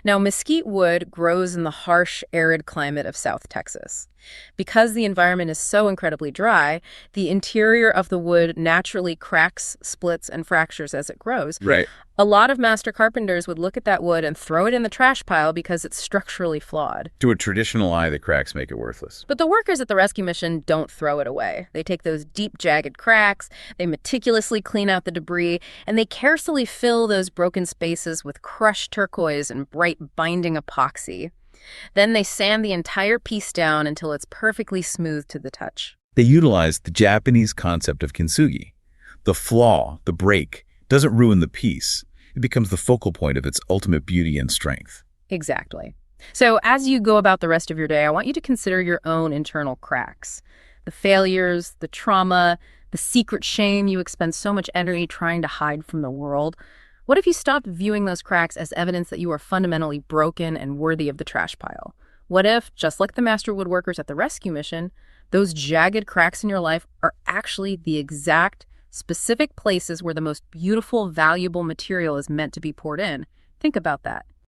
Now, mesquite wood grows in the harsh, arid climate of South Texas. Because the environment is so incredibly dry, the interior of the wood naturally cracks, splits, and fractures as it grows. Right. A lot of master carpenters would look at that wood and throw it in the trash pile because it's structurally flawed. To a traditional eye, the cracks make it worthless. But the workers at the rescue mission don't throw it away. They take those deep, jagged cracks, they meticulously clean out the debris, and they carefully fill those broken spaces with crushed turquoise and bright binding epoxy. Then they sand the entire piece down until it's perfectly smooth to the touch. They utilize the Japanese concept of kintsugi. The flaw, the break, doesn't ruin the piece. It becomes the focal point of its ultimate beauty and strength. Exactly. So as you go about the rest of your day, I want you to consider your own internal cracks. The failures, the trauma, the secret shame you expend so much energy trying to hide from the world. What if you stopped viewing those cracks as evidence that you are fundamentally broken and worthy of the trash pile? What if, just like the master woodworkers at the rescue mission, those jagged cracks in your life are actually the exact, specific places where the most beautiful, valuable material is meant to be poured in? Think about that.